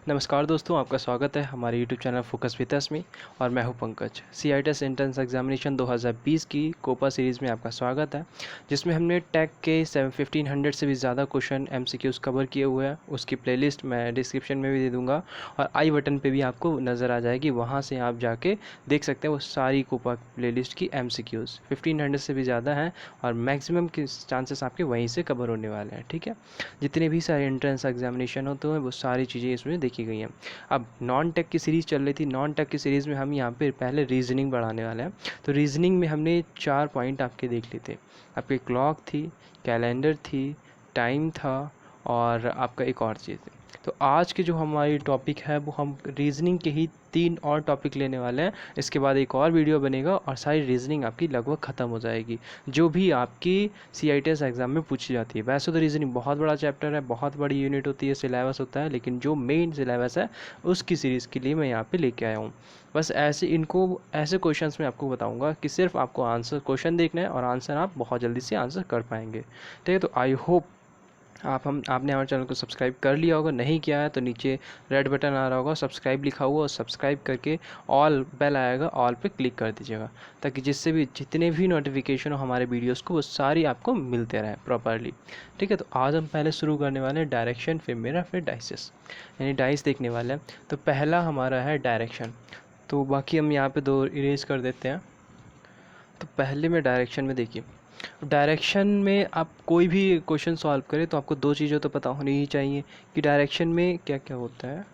नमस्कार दोस्तों, आपका स्वागत है हमारे यूट्यूब चैनल फोकस विद असमी और मैं हूं पंकज। सीआईटीएस एंट्रेंस एग्जामिनेशन 2020 की कोपा सीरीज़ में आपका स्वागत है, जिसमें हमने टैग के 1500 से भी ज़्यादा क्वेश्चन एमसीक्यूज़ कवर किए हुए हैं। उसकी प्लेलिस्ट मैं डिस्क्रिप्शन में भी दे दूंगा और आई बटन पे भी आपको नज़र आ जाएगी, वहाँ से आप जाके देख सकते हैं वो सारी कोपा प्लेलिस्ट की एमसीक्यूज़ 1500 से भी ज़्यादा हैं और मैक्सिमम के चांसेस आपके वहीं से कवर होने वाले हैं। ठीक है, जितने भी सारे एंट्रेंस एग्जामिनेशन होते हैं वो सारी चीज़ें इसमें देखी गई हैं। अब नॉन टेक की सीरीज़ चल रही थी, नॉन टेक की सीरीज़ में हम यहाँ पे पहले रीजनिंग बढ़ाने वाले हैं। तो रीजनिंग में हमने 4 पॉइंट आपके देख लिए थे। आपकी क्लॉक थी, कैलेंडर थी, टाइम था और आपका एक और चीज़ थी। तो आज की जो हमारी टॉपिक है वो हम रीजनिंग के ही 3 और टॉपिक लेने वाले हैं। इसके बाद एक और वीडियो बनेगा और सारी रीजनिंग आपकी लगभग ख़त्म हो जाएगी, जो भी आपकी सीआईटीएस एग्ज़ाम में पूछी जाती है। वैसे तो रीजनिंग बहुत बड़ा चैप्टर है, बहुत बड़ी यूनिट होती है, सिलेबस होता है, लेकिन जो मेन सिलेबस है उसकी सीरीज़ के लिए मैं यहाँ पे लेके आया हूँ। बस ऐसे क्वेश्चंस में आपको बताऊँगा कि सिर्फ आपको आंसर क्वेश्चन देखना है और आंसर आप बहुत जल्दी से आंसर कर पाएंगे। ठीक है, तो आई होप आपने हमारे चैनल को सब्सक्राइब कर लिया होगा। नहीं किया है तो नीचे रेड बटन आ रहा होगा, सब्सक्राइब लिखा हुआ, और सब्सक्राइब करके ऑल बेल आएगा, ऑल पे क्लिक कर दीजिएगा, ताकि जिससे भी जितने भी नोटिफिकेशन हो हमारे वीडियोस को वो सारी आपको मिलते रहें प्रॉपरली। ठीक है, तो आज हम पहले शुरू करने वाले हैं डायरेक्शन, फिर मेरा, फिर डाइसेस, यानी डाइस देखने वाले हैं। तो पहला हमारा है डायरेक्शन, तो बाकी हम यहाँ पे 2 इरेज कर देते हैं। तो पहले में डायरेक्शन में देखिए, डायरेक्शन में आप कोई भी क्वेश्चन सॉल्व करें तो आपको 2 चीज़ें तो पता होनी ही चाहिए कि डायरेक्शन में क्या क्या होता है।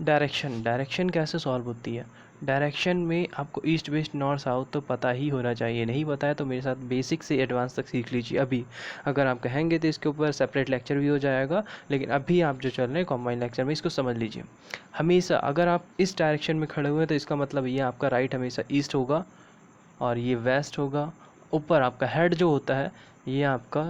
डायरेक्शन कैसे सॉल्व होती है। डायरेक्शन में आपको ईस्ट वेस्ट नॉर्थ साउथ तो पता ही होना चाहिए। नहीं पता है तो मेरे साथ बेसिक से एडवांस तक सीख लीजिए अभी। अगर आप कहेंगे तो इसके ऊपर सेपरेट लेक्चर भी हो जाएगा, लेकिन अभी आप जो चल रहे हैं कॉम्बाइंड लेक्चर में इसको समझ लीजिए। हमेशा अगर आप इस डायरेक्शन में खड़े हुए हैं तो इसका मतलब ये आपका राइट हमेशा ईस्ट होगा और ये वेस्ट होगा। ऊपर आपका हेड जो होता है ये आपका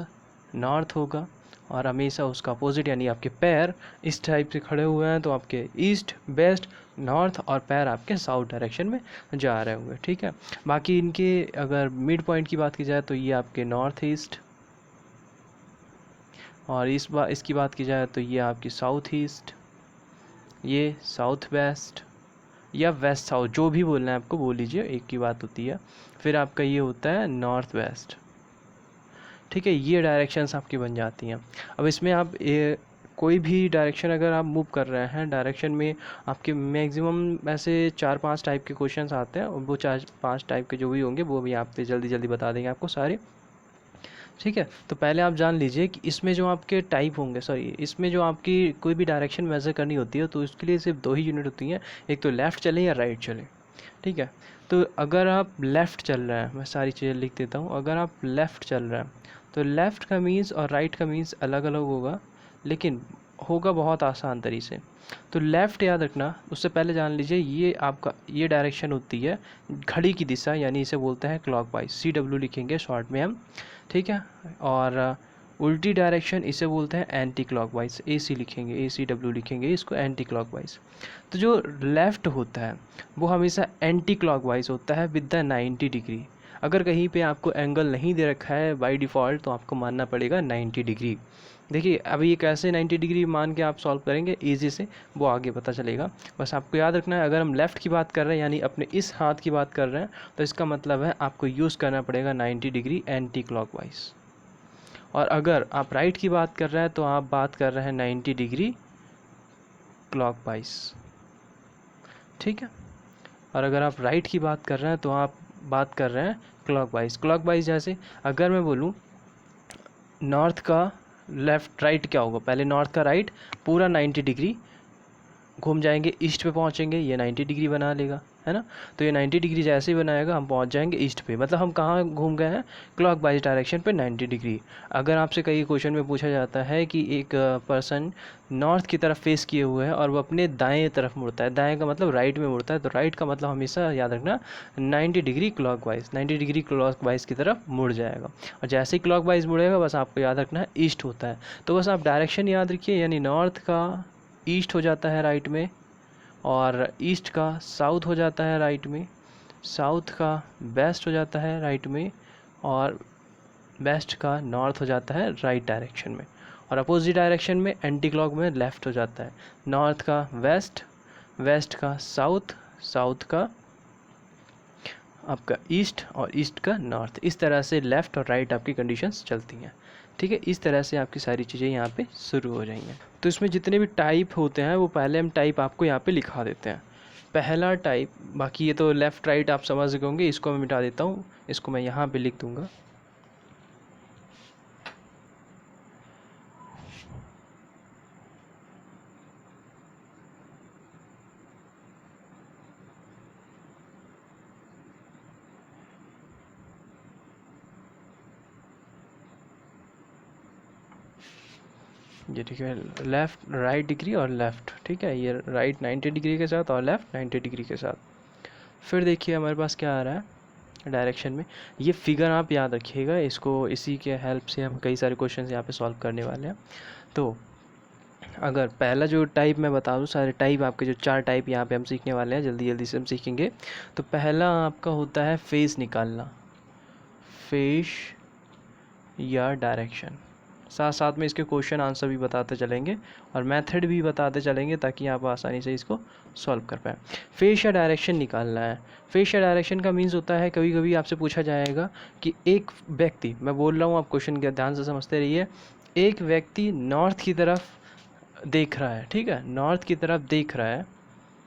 नॉर्थ होगा और हमेशा उसका अपोजिट, यानी आपके पैर इस टाइप से खड़े हुए हैं तो आपके ईस्ट वेस्ट नॉर्थ और पैर आपके साउथ डायरेक्शन में जा रहे होंगे। ठीक है, बाकी इनके अगर मिड पॉइंट की बात की जाए तो ये आपके नॉर्थ ईस्ट, और इसकी बात की जाए तो ये आपकी साउथ ईस्ट, ये साउथ वेस्ट या वेस्ट साउथ, जो भी बोलना है आपको बोल लीजिए, एक की बात होती है। फिर आपका ये होता है नॉर्थ वेस्ट। ठीक है, ये डायरेक्शंस आपकी बन जाती हैं। अब इसमें आप कोई भी डायरेक्शन अगर आप मूव कर रहे हैं, डायरेक्शन में आपके मैक्सिमम ऐसे 4-5 टाइप के क्वेश्चंस आते हैं और वो 4-5 टाइप के जो भी होंगे वो भी आप जल्दी जल्दी बता देंगे आपको सारे। ठीक है, तो पहले आप जान लीजिए कि इसमें जो आपके टाइप होंगे, इसमें जो आपकी कोई भी डायरेक्शन मेज़र करनी होती है तो इसके लिए सिर्फ 2 ही यूनिट होती हैं, एक तो लेफ़्ट चले या राइट चले। ठीक है, तो अगर आप लेफ़्ट चल रहे हैं, मैं सारी चीज़ें लिख देता हूँ। अगर आप लेफ़्ट चल रहे हैं तो लेफ़्ट का मीन्स और राइट का मीन्स अलग अलग होगा, लेकिन होगा बहुत आसान तरीके से। तो लेफ़्ट याद रखना, उससे पहले जान लीजिए ये आपका ये डायरेक्शन होती है घड़ी की दिशा, यानी इसे बोलते हैं क्लॉकवाइज, CW लिखेंगे शॉर्ट में हम। ठीक है, और उल्टी डायरेक्शन इसे बोलते हैं एंटी क्लॉकवाइज, AC लिखेंगे, ACW लिखेंगे इसको, एंटी क्लॉकवाइज। तो जो लेफ़्ट होता है वो हमेशा एंटी क्लॉकवाइज होता है विद द 90 डिग्री। अगर कहीं पे आपको एंगल नहीं दे रखा है बाय डिफ़ॉल्ट तो आपको मानना पड़ेगा 90 डिग्री। देखिए अभी ये कैसे 90 डिग्री मान के आप सॉल्व करेंगे ईजी से, वो आगे पता चलेगा। बस आपको याद रखना है, अगर हम लेफ़्ट की बात कर रहे हैं यानी अपने इस हाथ की बात कर रहे हैं तो इसका मतलब है आपको यूज़ करना पड़ेगा 90 डिग्री एंटी क्लॉकवाइज। और अगर आप राइट की बात कर रहे हैं तो आप बात कर रहे हैं 90 डिग्री क्लॉकवाइज। ठीक है, और अगर आप राइट की बात कर रहे हैं तो आप बात कर रहे हैं क्लॉकवाइज। जैसे अगर मैं बोलूँ नॉर्थ का लेफ़्ट राइट क्या होगा, पहले नॉर्थ का राइट पूरा 90 डिग्री घूम जाएंगे, ईस्ट पे पहुंचेंगे, ये 90 डिग्री बना लेगा, है ना। तो ये 90 डिग्री जैसे ही बनाएगा हम पहुंच जाएंगे ईस्ट पे, मतलब हम कहाँ घूम गए हैं, क्लॉकवाइज डायरेक्शन पे 90 डिग्री। अगर आपसे कई क्वेश्चन में पूछा जाता है कि एक पर्सन नॉर्थ की तरफ फेस किए हुए है और वो अपने दाएं तरफ मुड़ता है, दाएं का मतलब राइट में मुड़ता है, तो राइट का मतलब हमेशा याद रखना 90 डिग्री क्लॉकवाइज, 90 डिग्री क्लॉकवाइज की तरफ मुड़ जाएगा। और जैसे ही क्लॉकवाइज मुड़ेगा बस आपको याद रखना है ईस्ट होता है। तो बस आप डायरेक्शन याद रखिए, यानी नॉर्थ का ईस्ट हो जाता है राइट में, और ईस्ट का साउथ हो जाता है राइट में, साउथ का वेस्ट हो जाता है राइट में, और वेस्ट का नॉर्थ हो जाता है राइट डायरेक्शन में। और अपोजिट डायरेक्शन में एंटी क्लॉक में लेफ़्ट हो जाता है। नॉर्थ का वेस्ट, वेस्ट का साउथ, साउथ का आपका ईस्ट और ईस्ट का नॉर्थ। इस तरह से लेफ़्ट और राइट आपकी कंडीशंस चलती हैं। ठीक है, इस तरह से आपकी सारी चीज़ें यहाँ पे शुरू हो जाएंगी। तो इसमें जितने भी टाइप होते हैं वो पहले हम टाइप आपको यहाँ पे लिखा देते हैं। पहला टाइप, बाकी ये तो लेफ़्ट राइट आप समझ गए होंगे, इसको मैं मिटा देता हूँ, इसको मैं यहाँ पे लिख दूँगा। ये ठीक है, लेफ़्ट राइट डिग्री और लेफ़्ट, ठीक है, ये राइट 90 डिग्री के साथ और लेफ़्ट 90 डिग्री के साथ। फिर देखिए हमारे पास क्या आ रहा है डायरेक्शन में। ये फिगर आप याद रखिएगा, इसको इसी के हेल्प से हम कई सारे क्वेश्चन यहाँ पे सॉल्व करने वाले हैं। तो अगर पहला जो टाइप मैं बता दूँ, सारे टाइप आपके जो 4 टाइप यहाँ पे हम सीखने वाले हैं, जल्दी जल्दी से हम सीखेंगे। तो पहला आपका होता है फेस निकालना, फेस या डायरेक्शन। साथ साथ में इसके क्वेश्चन आंसर भी बताते चलेंगे और मेथड भी बताते चलेंगे ताकि आप आसानी से इसको सॉल्व कर पाएँ। फेस या डायरेक्शन निकालना है। फेस या डायरेक्शन का मीन्स होता है, कभी कभी आपसे पूछा जाएगा कि एक व्यक्ति, मैं बोल रहा हूँ आप क्वेश्चन के ध्यान से समझते रहिए, एक व्यक्ति नॉर्थ की तरफ देख रहा है, ठीक है, नॉर्थ की तरफ देख रहा है।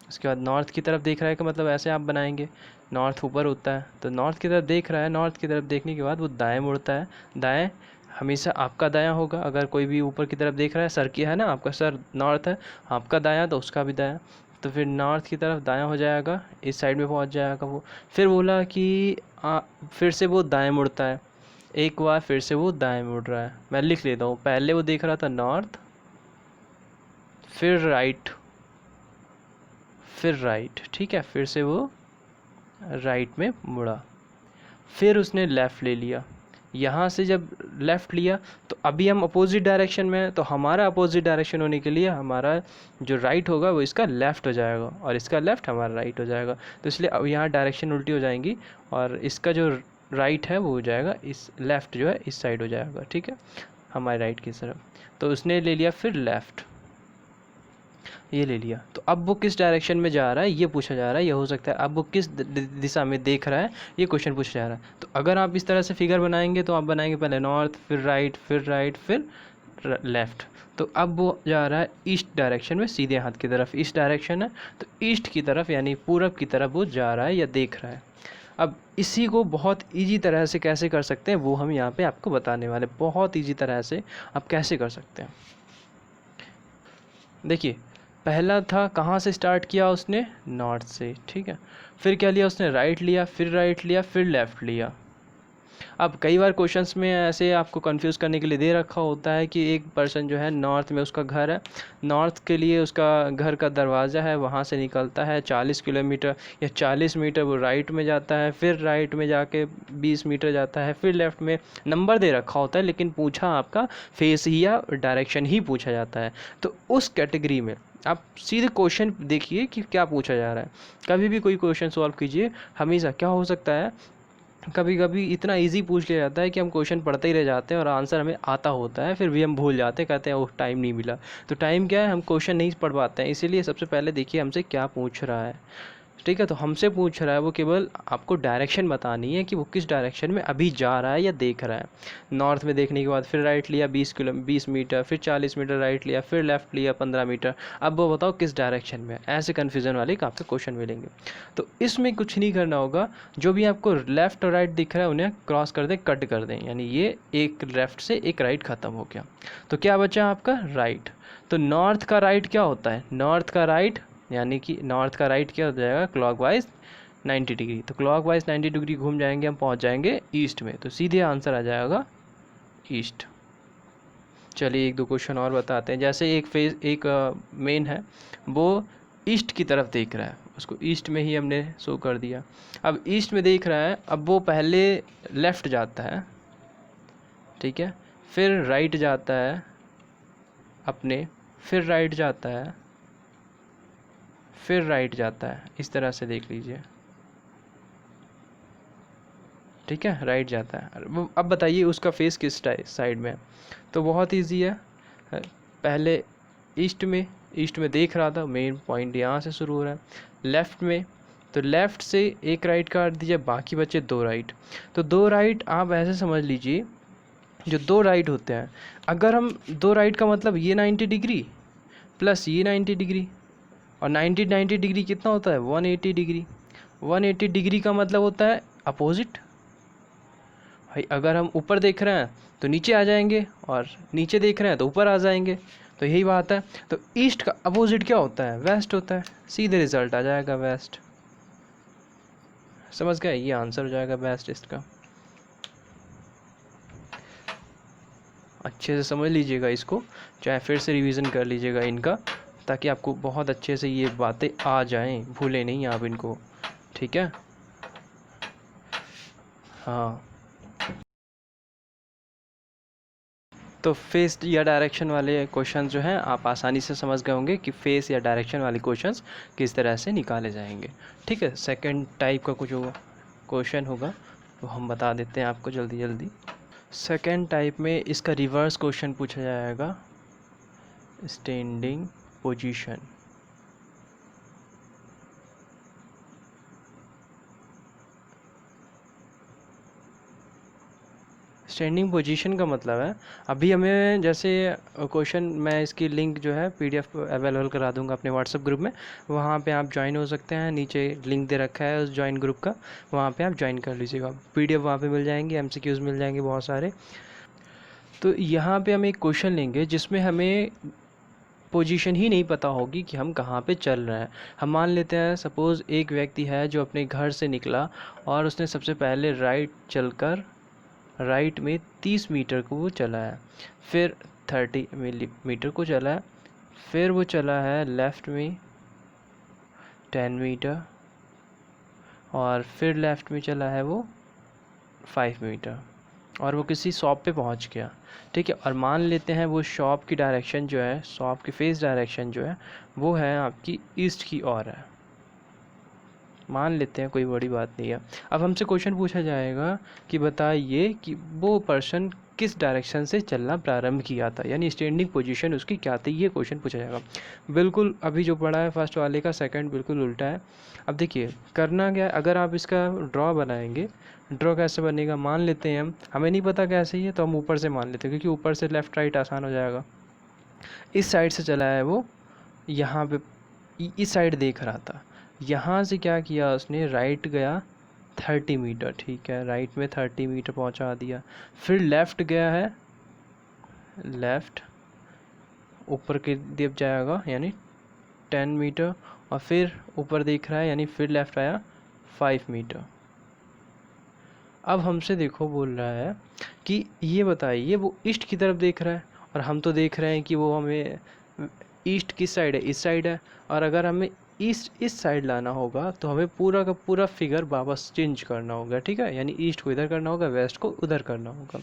उसके बाद नॉर्थ की तरफ देख रहा है का मतलब ऐसे आप बनाएंगे, नॉर्थ ऊपर होता है तो नॉर्थ की तरफ देख रहा है, नॉर्थ की तरफ देखने के बाद वो दाएं मुड़ता है। दाएं हमेशा आपका दायां होगा, अगर कोई भी ऊपर की तरफ देख रहा है, सर की है ना, आपका सर नॉर्थ है, आपका दायां तो उसका भी दायां, तो फिर नॉर्थ की तरफ दायां हो जाएगा, इस साइड में पहुंच जाएगा वो। फिर बोला कि फिर से वो दाएं मुड़ता है, एक बार फिर से वो दाएं मुड़ रहा है। मैं लिख लेता हूँ, पहले वो देख रहा था नॉर्थ, फिर राइट, फिर राइट, ठीक है, फिर से वो राइट में मुड़ा, फिर उसने लेफ़्ट ले लिया। यहाँ से जब लेफ़्ट लिया तो अभी हम अपोजिट डायरेक्शन में हैं, तो हमारा अपोजिट डायरेक्शन होने के लिए हमारा जो राइट होगा वो इसका लेफ़्ट हो जाएगा और इसका लेफ़्ट हमारा राइट हो जाएगा। तो इसलिए अब यहाँ डायरेक्शन उल्टी हो जाएंगी और इसका जो राइट है वो हो जाएगा, इस लेफ़्ट जो है इस साइड हो जाएगा, ठीक है, हमारे राइट की तरफ। तो उसने ले लिया फिर लेफ़्ट, ये ले लिया। तो अब वो किस डायरेक्शन में जा रहा है ये पूछा जा रहा है, ये हो सकता है अब वो किस दिशा में देख रहा है ये क्वेश्चन पूछा जा रहा है। तो अगर आप इस तरह से फिगर बनाएंगे तो आप बनाएंगे पहले नॉर्थ, फिर राइट, फिर राइट, फिर लेफ़्ट। तो अब वो जा रहा है ईस्ट डायरेक्शन में, सीधे हाथ की तरफ ईस्ट डायरेक्शन है, तो ईस्ट की तरफ यानी पूरब की तरफ वो जा रहा है या देख रहा है। अब इसी को बहुत ईजी तरह से कैसे कर सकते हैं वो हम यहाँ पे आपको बताने वाले, बहुत ईजी तरह से आप कैसे कर सकते हैं। देखिए पहला था कहाँ से स्टार्ट किया उसने, नॉर्थ से, ठीक है, फिर क्या लिया उसने, राइट लिया, फिर राइट लिया, फिर लेफ़्ट लिया। अब कई बार क्वेश्चंस में ऐसे आपको कंफ्यूज करने के लिए दे रखा होता है कि एक पर्सन जो है नॉर्थ में उसका घर है, नॉर्थ के लिए उसका घर का दरवाज़ा है, वहाँ से निकलता है 40 किलोमीटर या 40 मीटर वो राइट में जाता है, फिर राइट में जाके 20 मीटर जाता है, फिर लेफ़्ट में नंबर दे रखा होता है, लेकिन पूछा आपका फेस ही या डायरेक्शन ही पूछा जाता है। तो उस कैटेगरी में आप सीधे क्वेश्चन देखिए कि क्या पूछा जा रहा है। कभी भी कोई क्वेश्चन सॉल्व कीजिए, हमेशा क्या हो सकता है, कभी कभी इतना इजी पूछ लिया जाता है कि हम क्वेश्चन पढ़ते ही रह जाते हैं और आंसर हमें आता होता है, फिर भी हम भूल जाते हैं, कहते हैं ओह टाइम नहीं मिला। तो टाइम क्या है, हम क्वेश्चन नहीं पढ़ पाते हैं। इसीलिए सबसे पहले देखिए हमसे क्या पूछ रहा है, ठीक है, तो हमसे पूछ रहा है वो केवल आपको डायरेक्शन बतानी है कि वो किस डायरेक्शन में अभी जा रहा है या देख रहा है। नॉर्थ में देखने के बाद फिर राइट लिया 20 मीटर, फिर 40 मीटर राइट लिया, फिर लेफ़्ट लिया 15 मीटर, अब वो बताओ किस डायरेक्शन में। ऐसे कन्फ्यूज़न वाले आपके क्वेश्चन मिलेंगे। तो इसमें कुछ नहीं करना होगा, जो भी आपको लेफ़्ट और राइट दिख रहा है उन्हें क्रॉस कर दें, कट कर दें, यानी ये एक लेफ़्ट से एक राइट ख़त्म हो गया। तो क्या बचा आपका राइट। तो नॉर्थ का राइट क्या होता है, नॉर्थ का राइट यानी कि नॉर्थ का राइट क्या हो जाएगा, क्लॉकवाइज 90 डिग्री। तो क्लॉकवाइज 90 डिग्री घूम जाएंगे, हम पहुंच जाएंगे ईस्ट में, तो सीधे आंसर आ जाएगा ईस्ट। चलिए एक दो क्वेश्चन और बताते हैं। जैसे एक मेन है, वो ईस्ट की तरफ देख रहा है, उसको ईस्ट में ही हमने शो कर दिया। अब ईस्ट में देख रहा है, अब वो पहले लेफ़्ट जाता है, ठीक है, फिर राइट जाता है अपने, फिर राइट जाता है, फिर राइट जाता है, इस तरह से देख लीजिए, ठीक है, राइट जाता है। अब बताइए उसका फेस किस साइड में है। तो बहुत इजी है, पहले ईस्ट में देख रहा था, मेन पॉइंट यहाँ से शुरू हो रहा है। लेफ़्ट में, तो लेफ़्ट से एक राइट काट दीजिए, बाकी बचे 2 राइट। तो 2 राइट आप ऐसे समझ लीजिए, जो 2 राइट होते हैं, अगर हम 2 राइट का मतलब ये 90 डिग्री प्लस ये 90 डिग्री, और 90 डिग्री कितना होता है 180 डिग्री। 180 डिग्री का मतलब होता है अपोजिट। भाई अगर हम ऊपर देख रहे हैं तो नीचे आ जाएंगे, और नीचे देख रहे हैं तो ऊपर आ जाएंगे। तो यही बात है। तो ईस्ट का अपोजिट क्या होता है, वेस्ट होता है। सीधे रिजल्ट आ जाएगा वेस्ट। समझ गए, ये आंसर हो जाएगा वेस्ट ईस्ट का। अच्छे से समझ लीजिएगा इसको, चाहे फिर से रिवीजन कर लीजिएगा इनका, ताकि आपको बहुत अच्छे से ये बातें आ जाएं, भूलें नहीं आप इनको। ठीक है, हाँ। तो फेस या डायरेक्शन वाले क्वेश्चन जो हैं आप आसानी से समझ गए होंगे कि फेस या डायरेक्शन वाले क्वेश्चंस किस तरह से निकाले जाएंगे। ठीक है, सेकंड टाइप का कुछ होगा क्वेश्चन होगा, तो हम बता देते हैं आपको जल्दी जल्दी। सेकंड टाइप में इसका रिवर्स क्वेश्चन पूछा जाएगा, स्टैंडिंग पोजीशन। स्टैंडिंग पोजीशन का मतलब है, अभी हमें जैसे क्वेश्चन, मैं इसकी लिंक जो है पीडीएफ अवेलेबल करा दूंगा अपने व्हाट्सएप ग्रुप में, वहाँ पे आप ज्वाइन हो सकते हैं। नीचे लिंक दे रखा है उस ज्वाइन ग्रुप का, वहाँ पे आप ज्वाइन कर लीजिएगा। पीडीएफ वहाँ पे मिल जाएंगे, एमसीक्यूज़ मिल जाएंगे बहुत सारे। तो यहाँ पे हम एक क्वेश्चन लेंगे जिसमें हमें पोजीशन ही नहीं पता होगी कि हम कहाँ पे चल रहे हैं। हम मान लेते हैं सपोज़ एक व्यक्ति है जो अपने घर से निकला और उसने सबसे पहले राइट चलकर राइट में 30 मीटर को वो चला है, फिर 30 मीटर को चला है, फिर वो चला है लेफ़्ट में 10 मीटर, और फिर लेफ़्ट में चला है वो 5 मीटर, और वो किसी शॉप पे पहुंच गया। ठीक है, और मान लेते हैं वो शॉप की डायरेक्शन जो है, शॉप की फेस डायरेक्शन जो है वो है आपकी ईस्ट की ओर है। मान लेते हैं, कोई बड़ी बात नहीं है। अब हमसे क्वेश्चन पूछा जाएगा कि बताइए कि वो पर्सन किस डायरेक्शन से चलना प्रारंभ किया था, यानी स्टैंडिंग पोजीशन उसकी क्या थी, ये क्वेश्चन पूछा जाएगा। बिल्कुल अभी जो पढ़ा है फर्स्ट वाले का, सेकंड बिल्कुल उल्टा है। अब देखिए करना क्या है, अगर आप इसका ड्रॉ बनाएंगे, ड्रॉ कैसे बनेगा, मान लेते हैं हमें नहीं पता कैसे ही है तो हम ऊपर से मान लेते हैं, क्योंकि ऊपर से लेफ़्ट राइट आसान हो जाएगा। इस साइड से चला है वो, यहाँ पे इस साइड देख रहा था, यहाँ से क्या किया उसने, राइट गया 30 मीटर। ठीक है, राइट में 30 मीटर पहुँचा दिया, फिर लेफ़्ट गया है, लेफ़्ट ऊपर की तरफ जाएगा यानी 10 मीटर, और फिर ऊपर देख रहा है यानी फिर लेफ़्ट आया 5 मीटर। अब हमसे देखो बोल रहा है कि ये बताइए वो ईस्ट की तरफ देख रहा है, और हम तो देख रहे हैं कि वो हमें ईस्ट किस साइड है, इस साइड है। और अगर हमें ईस्ट इस साइड लाना होगा तो हमें पूरा का पूरा फिगर वापस चेंज करना होगा। ठीक है, यानी ईस्ट को इधर करना होगा, वेस्ट को उधर करना होगा।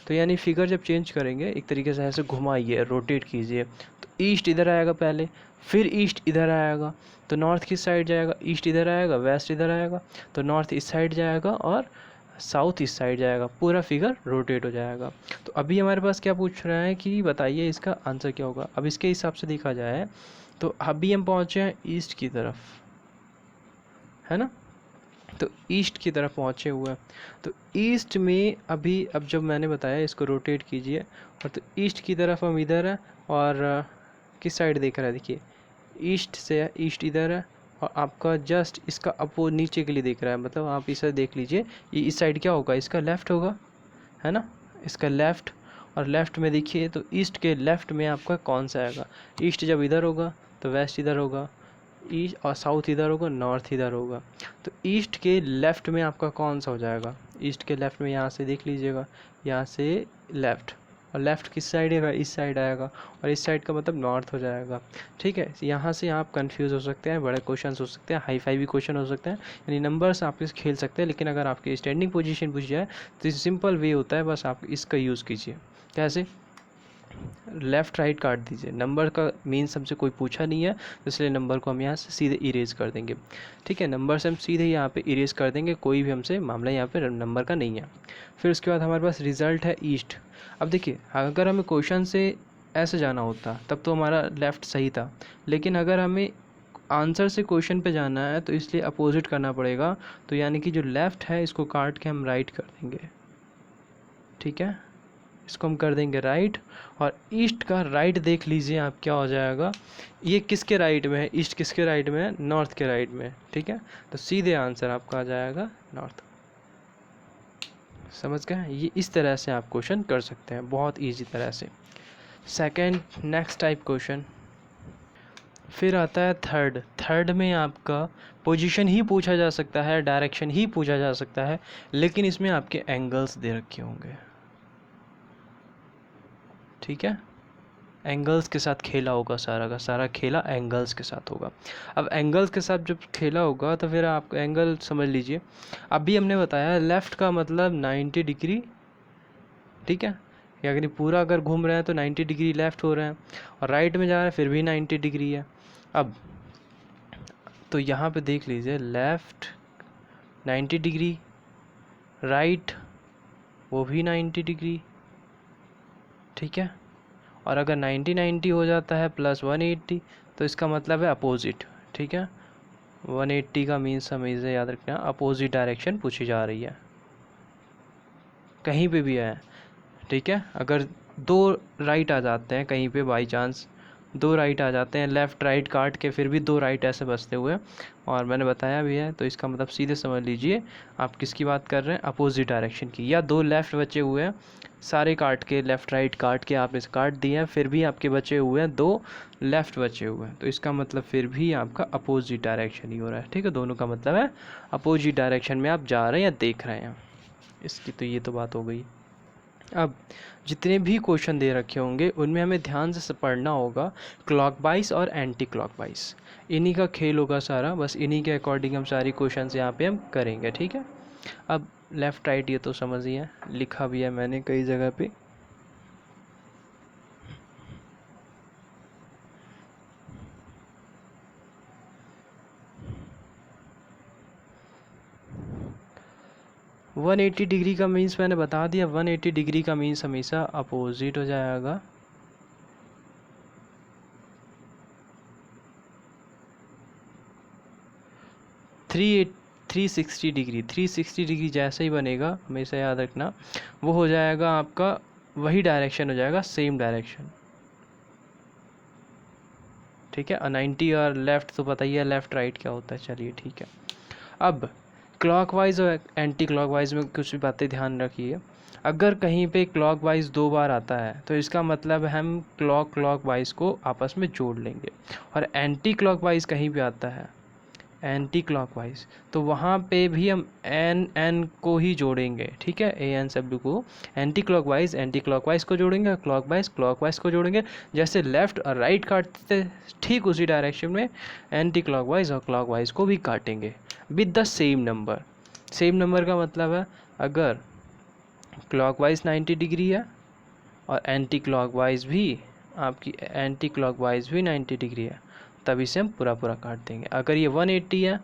तो यानी फिगर जब चेंज करेंगे एक तरीके से ऐसे घुमाइए, रोटेट कीजिए, तो ईस्ट इधर आएगा पहले, फिर ईस्ट इधर आएगा, तो नॉर्थ किस साइड जाएगा, ईस्ट इधर आएगा, वेस्ट इधर आएगा, तो नॉर्थ इस साइड जाएगा, और साउथ इस साइड जाएगा, पूरा फिगर रोटेट हो जाएगा। तो अभी हमारे पास क्या पूछ रहा है कि बताइए इसका आंसर क्या होगा। अब इसके हिसाब से देखा जाए तो अभी हम पहुँचे हैं ईस्ट की तरफ, है ना, तो ईस्ट की तरफ पहुँचे हुए हैं। तो ईस्ट में अभी, अब जब मैंने बताया इसको रोटेट कीजिए, और तो ईस्ट की तरफ हम इधर है, और किस साइड देख रहा है, देखिए ईस्ट से है, ईस्ट इधर है, और आपका जस्ट इसका अपोज नीचे के लिए देख रहा है, मतलब आप इसे देख लीजिए, ये इस साइड क्या होगा, इसका लेफ़्ट होगा, है ना, इसका लेफ़्ट। और लेफ़्ट में देखिए तो ईस्ट के लेफ़्ट में आपका कौन सा आएगा, ईस्ट जब इधर होगा तो वेस्ट इधर होगा, ईस्ट और साउथ इधर होगा, नॉर्थ इधर होगा। तो ईस्ट के लेफ़्ट में आपका कौन सा हो जाएगा, ईस्ट के लेफ़्ट में यहाँ से देख लीजिएगा, यहाँ से लेफ़्ट, और लेफ़्ट किस साइड है, इस साइड आएगा, और इस साइड का मतलब नॉर्थ हो जाएगा। ठीक है, यहाँ से आप कंफ्यूज हो सकते हैं, बड़े क्वेश्चन हो सकते हैं, हाई फाई भी क्वेश्चन हो सकते हैं, यानी नंबर्स आप इस खेल सकते हैं। लेकिन अगर आपकी स्टैंडिंग पोजीशन पूछ जाए तो सिंपल वे होता है, बस आप इसका यूज़ कीजिए। कैसे, लेफ़्ट राइट काट दीजिए, नंबर का मीन्स हमसे कोई पूछा नहीं है, इसलिए नंबर को हम यहाँ से सीधे इरेज कर देंगे। ठीक है, नंबर से हम सीधे यहाँ पे इरेज कर देंगे, कोई भी हमसे मामला यहाँ पे नंबर का नहीं है। फिर उसके बाद हमारे पास रिज़ल्ट है ईस्ट। अब देखिए अगर हमें क्वेश्चन से ऐसे जाना होता, तब तो हमारा लेफ़्ट सही था। लेकिन अगर हमें आंसर से क्वेश्चन पे जाना है तो इसलिए अपोजिट करना पड़ेगा। तो यानी कि जो लेफ़्ट है इसको काट के हम राइट कर देंगे, ठीक है। इसको हम कर देंगे राइट, और ईस्ट का राइट देख लीजिए आप क्या हो जाएगा। ये किसके राइट में है, ईस्ट किसके राइट में है, नॉर्थ के राइट में, ठीक है। तो सीधे आंसर आपका आ जाएगा नॉर्थ। समझ गए, ये इस तरह से आप क्वेश्चन कर सकते हैं बहुत इजी तरह से। Second, next type question. फिर आता है थर्ड। थर्ड में आपका पोजीशन ही पूछा जा सकता है, डायरेक्शन ही पूछा जा सकता है, लेकिन इसमें आपके एंगल्स दे रखे होंगे, ठीक है। एंगल्स के साथ खेला होगा, सारा का सारा खेला एंगल्स के साथ होगा। अब एंगल्स के साथ जब खेला होगा तो फिर आप एंगल समझ लीजिए। अभी हमने बताया लेफ़्ट का मतलब 90 डिग्री, ठीक है। या अगर पूरा अगर घूम रहे हैं तो 90 डिग्री लेफ़्ट हो रहे हैं, और राइट में जा रहे हैं फिर भी 90 डिग्री है। अब तो यहाँ पे देख लीजिए, लेफ़्ट 90 डिग्री, राइट वो भी 90 डिग्री, ठीक है। और अगर 90-90 हो जाता है प्लस 180 तो इसका मतलब है अपोजिट, ठीक है। 180 का मीन्स हमेशा याद रखना अपोजिट डायरेक्शन पूछी जा रही है, कहीं पे भी है, ठीक है। अगर दो राइट आ जाते हैं कहीं पे, बाई चांस दो राइट आ जाते हैं, लेफ़्ट राइट काट के फिर भी दो राइट ऐसे बचते हुए, और मैंने बताया भी है, तो इसका मतलब सीधे समझ लीजिए आप किसकी बात कर रहे हैं, अपोजिट डायरेक्शन की। या दो लेफ़्ट बचे हुए हैं, सारे काट के लेफ़्ट राइट काट के आपने काट दिए हैं, फिर भी आपके बचे हुए हैं दो लेफ़्ट बचे हुए हैं, तो इसका मतलब फिर भी आपका अपोजिट डायरेक्शन ही हो रहा है, ठीक है। दोनों का मतलब है अपोजिट डायरेक्शन में आप जा रहे हैं या देख रहे हैं। इसकी तो ये तो बात हो गई। अब जितने भी क्वेश्चन दे रखे होंगे उनमें हमें ध्यान से पढ़ना होगा, क्लॉकवाइज और एंटी क्लॉकवाइज, इन्हीं का खेल होगा सारा, बस इन्हीं के अकॉर्डिंग हम सारी क्वेश्चंस यहाँ पे हम करेंगे, ठीक है। अब लेफ़्ट राइट ये तो समझिए, लिखा भी है मैंने कई जगह पे। वन एट्टी डिग्री का मीन्स मैंने बता दिया, 180 डिग्री का मीन्स हमेशा अपोजिट हो जाएगा। थ्री 360 डिग्री जैसे ही बनेगा हमेशा याद रखना, वो हो जाएगा आपका, वही डायरेक्शन हो जाएगा, सेम डायरेक्शन, ठीक है। 90 और लेफ़्ट तो पता ही है लेफ़्ट राइट क्या होता है, चलिए ठीक है। अब क्लॉकवाइज और एंटी क्लॉकवाइज में कुछ भी बातें ध्यान रखिए। अगर कहीं पे क्लॉकवाइज दो बार आता है तो इसका मतलब हम क्लॉकवाइज को आपस में जोड़ लेंगे, और एंटी क्लॉकवाइज कहीं पे आता है एंटी क्लॉकवाइज, तो वहाँ पे भी हम एन को ही जोड़ेंगे, ठीक है। AN को एंटी क्लॉकवाइज को जोड़ेंगे, और क्लॉकवाइज को जोड़ेंगे। जैसे लेफ़्ट और राइट काटते ठीक उसी डायरेक्शन में एंटी क्लॉकवाइज और क्लॉकवाइज को भी काटेंगे with the same number. Same number का मतलब है अगर क्लॉकवाइज 90 डिग्री है और एंटी क्लॉकवाइज भी 90 डिग्री है, तब इसे हम पूरा पूरा काट देंगे। अगर ये 180 है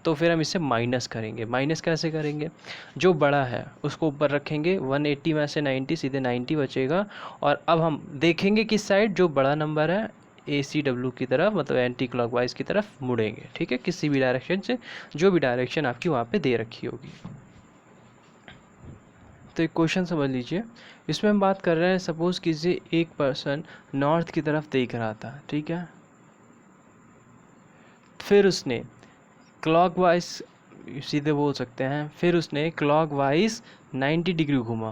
तो फिर हम इसे माइनस करेंगे। माइनस कैसे करेंगे, जो बड़ा है उसको ऊपर रखेंगे, 180 में से 90 सीधे 90 बचेगा, और अब हम देखेंगे किस साइड, जो बड़ा नंबर है ACW की तरफ, मतलब एंटी क्लॉकवाइज की तरफ मुड़ेंगे, ठीक है। किसी भी डायरेक्शन से, जो भी डायरेक्शन आपकी वहाँ पे दे रखी होगी। तो एक क्वेश्चन समझ लीजिए, इसमें हम बात कर रहे हैं, सपोज़ किसी एक पर्सन नॉर्थ की तरफ देख रहा था, ठीक है। फिर उसने क्लॉकवाइज, सीधे बोल सकते हैं, फिर उसने क्लॉकवाइज 90 डिग्री घूमा,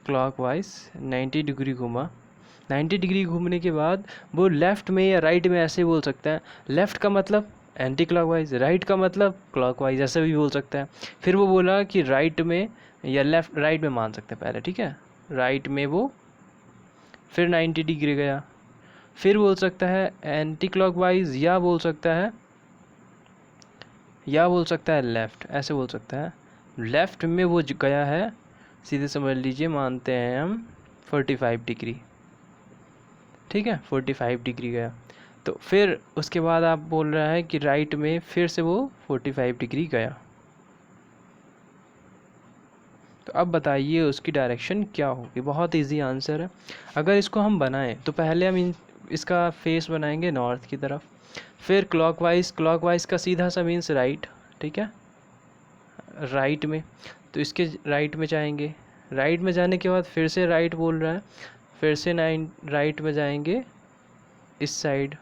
क्लॉकवाइज 90 डिग्री घूमा। 90 डिग्री घूमने के बाद वो लेफ़्ट में या राइट में ऐसे बोल सकते हैं, लेफ़्ट का मतलब एंटी क्लॉकवाइज, राइट का मतलब क्लॉकवाइज, ऐसे भी बोल सकते हैं। फिर वो बोला कि राइट में या लेफ़्ट, राइट में मान सकते हैं पहले, ठीक है। राइट में वो फिर 90 डिग्री गया, फिर बोल सकता है एंटी क्लॉकवाइज, या बोल सकता है लेफ़्ट, ऐसे बोल सकता है। लेफ़्ट में वो गया है, सीधे समझ लीजिए, मानते हैं हम 45 डिग्री, ठीक है, 45 डिग्री गया। तो फिर उसके बाद आप बोल रहा है कि राइट में फिर से वो 45 डिग्री गया, तो अब बताइए उसकी डायरेक्शन क्या होगी। बहुत इजी आंसर है। अगर इसको हम बनाएं तो पहले हम इसका फेस बनाएंगे नॉर्थ की तरफ, फिर क्लॉकवाइज का सीधा सा मीन्स राइट, ठीक है, राइट में। तो इसके राइट में जाएंगे, राइट में जाने के बाद फिर से राइट बोल रहा है, फिर से राइट में जाएंगे इस साइड,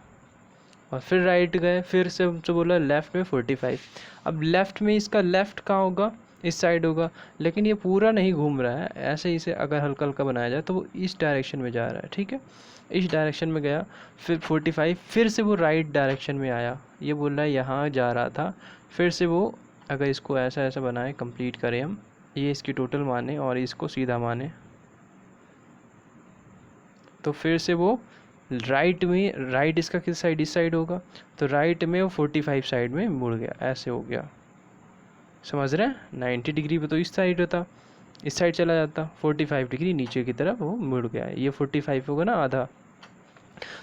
और फिर राइट गए, फिर से हमसे बोला लेफ़्ट में 45। अब लेफ़्ट में इसका लेफ़्ट कहाँ होगा, इस साइड होगा, लेकिन ये पूरा नहीं घूम रहा है, ऐसे इसे अगर हल्का हल्का बनाया जाए तो वो इस डायरेक्शन में जा रहा है, ठीक है, इस डायरेक्शन में गया, फिर 45, फिर से वो राइट डायरेक्शन में आया, ये बोल रहा है यहाँ जा रहा था, फिर से वो, अगर इसको ऐसा ऐसा बनाए, कंप्लीट करें हम, ये इसकी टोटल माने और इसको सीधा माने, तो फिर से वो राइट में, राइट इसका किस साइड, इस साइड होगा, तो राइट में वो 45 साइड में मुड़ गया, ऐसे हो गया, समझ रहे हैं। 90 डिग्री पे तो इस साइड होता, इस साइड चला जाता, 45 डिग्री नीचे की तरफ वो मुड़ गया, ये 45 होगा ना आधा,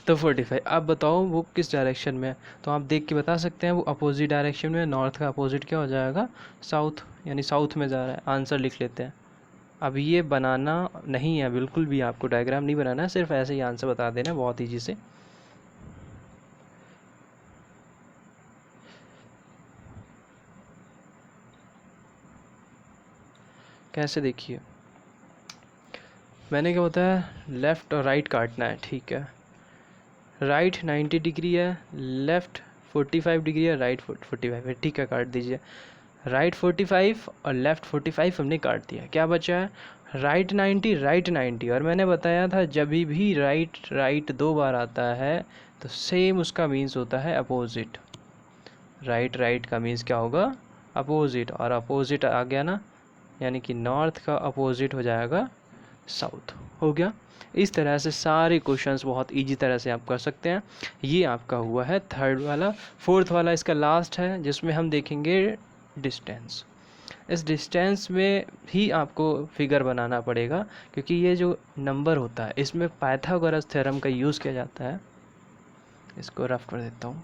तो 45। अब बताओ वो किस डायरेक्शन में है, तो आप देख के बता सकते हैं वो अपोजिट डायरेक्शन में। नॉर्थ का अपोजिट क्या हो जाएगा, साउथ, यानी साउथ में जा रहा है। आंसर लिख लेते हैं। अब ये बनाना नहीं है बिल्कुल भी, आपको डायग्राम नहीं बनाना है, सिर्फ ऐसे ही आंसर बता देना है बहुत ईजी से। कैसे, देखिए मैंने क्या बताया, लेफ़्ट और राइट काटना है, ठीक है, राइट 90 डिग्री है, लेफ़्ट 45 डिग्री है, राइट 45 है, ठीक है, काट दीजिए। राइट 45 और लेफ़्ट 45 हमने काट दिया, क्या बचा है, राइट 90, राइट 90। और मैंने बताया था जब भी राइट राइट दो बार आता है तो सेम उसका मीन्स होता है अपोजिट। राइट राइट का मीन्स क्या होगा, अपोजिट, और अपोजिट आ गया ना, यानी कि नॉर्थ का अपोजिट हो जाएगा साउथ, हो गया। इस तरह से सारे क्वेश्चंस बहुत इजी तरह से आप कर सकते हैं। ये आपका हुआ है थर्ड वाला। फोर्थ वाला इसका लास्ट है, जिसमें हम देखेंगे डिस्टेंस। इस डिस्टेंस में ही आपको फिगर बनाना पड़ेगा, क्योंकि ये जो नंबर होता है इसमें पाइथागोरस थ्योरम का यूज़ किया जाता है। इसको रफ कर देता हूँ।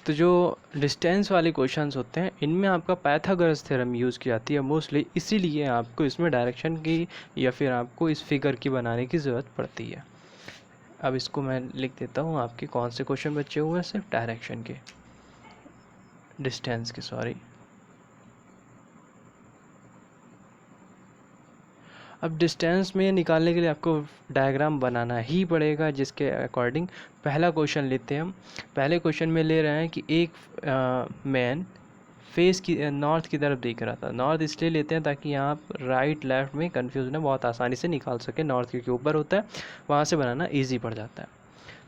तो जो डिस्टेंस वाले क्वेश्चंस होते हैं इनमें आपका पाइथागोरस थ्योरम यूज़ की जाती है मोस्टली, इसीलिए आपको इसमें डायरेक्शन की या फिर आपको इस फिगर की बनाने की ज़रूरत पड़ती है। अब इसको मैं लिख देता हूँ, आपके कौन से क्वेश्चन बचे हुए हैं, सिर्फ डायरेक्शन के, डिस्टेंस के, सॉरी। अब डिस्टेंस में निकालने के लिए आपको डायग्राम बनाना ही पड़ेगा, जिसके अकॉर्डिंग पहला क्वेश्चन लेते हैं हम। पहले क्वेश्चन में ले रहे हैं कि एक मैन फेस की नॉर्थ की तरफ देख रहा था। नॉर्थ इसलिए लेते हैं ताकि यहाँ राइट लेफ्ट में कन्फ्यूजन है, बहुत आसानी से निकाल सके। नॉर्थ क्योंकि ऊपर होता है, वहाँ से बनाना ईजी पड़ जाता है,